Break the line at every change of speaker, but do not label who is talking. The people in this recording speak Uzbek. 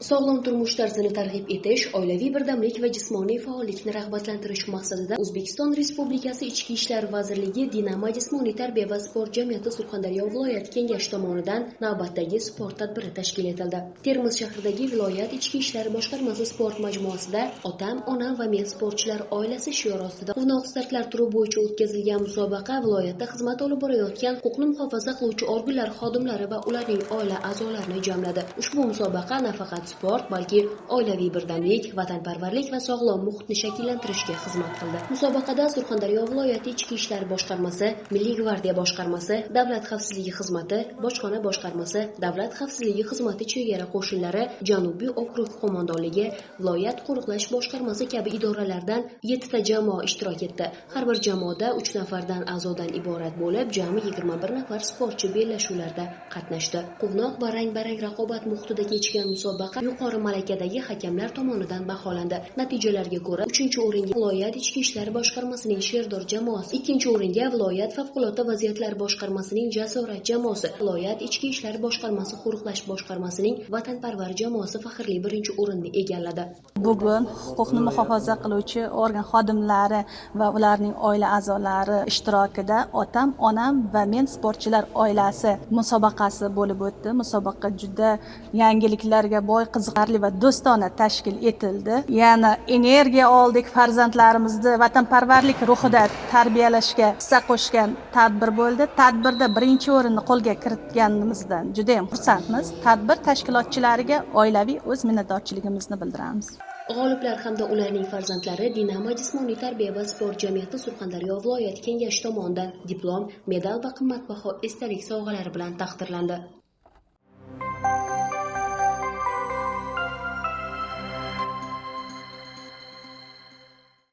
Sog'lom turmush tarzini targ'ib etish, oilaviy birdamlik va jismoniy faollikni rag'batlantirish maqsadida O'zbekiston Respublikasi Ichki ishlar vazirligi Dinamo jismoniy tarbiya va sport jamiyati Surxondaryo viloyat kengashi tomonidan navbatdagi sport tadbiri tashkil etildi. Termiz shahridagi viloyat ichki ishlar boshqarmasi sport majmuasida "Otam, onam va men sportchilar oilasi" shiori ostida quvnoq startlar turi bo'yicha o'tkazilgan musobaqa viloyatda xizmat olib borayotgan huquqni muhofaza qiluvchi organlar xodimlari va ularning oila a'zolarini jamladi. Ushbu musobaqa nafaqat sport, balki oilaviy birdamlik, vatanparvarlik va sog'lom muhitni shakllantirishga xizmat qildi. Musobaqada Surxondaryo viloyati ichki ishlar boshqarmasi, Milliy gvardiya boshqarmasi, Davlat xavfsizligi xizmati, bojxona boshqarmasi, Davlat xavfsizligi xizmati chegara qo'shinlari, Janubiy okrug qo'mondonligi, viloyat qo'riqlash boshqarmasi kabi idoralardan 7 ta jamoa ishtirok etdi. Har bir jamoada 3 nafardan a'zodan iborat bo'lib, jami 21 nafar sportchi bellashuvlarda qatnashdi. Quvnoq va rang-barang raqobat muhitida kechgan musobaqa yuqori malakadagi hakamlar tomonidan baholandi. Natijalarga ko'ra 3-o'ringa viloyat ichki ishlar boshqarmasining Sherdor jamoasi, 2-o'ringa viloyat favqulodda vaziyatlar boshqarmasining Jasorat jamoasi, viloyat ichki ishlar boshqarmasi qo'riqlash boshqarmasining Vatanparvar jamoasi faxrli 1-o'rinni egalladi.
Bugun huquqni muhofaza qiluvchi organ xodimlari va ularning oila a'zolari ishtirokida "Otam, onam va men sportchilar oilasi" musobaqasi bo'lib o'tdi. Musobaqa juda yangiliklarga boy, qiziqarli va do'stona tashkil etildi. Yana energiya oldik, farzandlarimizni vatanparvarlik ruhida tarbiyalashga hissa qo'shgan tadbir bo'ldi. Tadbirda 1-o'rinni qo'lga kiritganimizdan juda ham xursandmiz. Tadbir tashkilotchilariga oilaviy o'z minnatdorchiligimizni bildiramiz.
G'oliblar hamda ularning farzandlari Dinamo jismoniy tarbiya va sport jamiyati Surxondaryo viloyat kengashi tomonidan diplom, medal va qimmatbaho esdalik sovg'alari bilan taqdirlandi.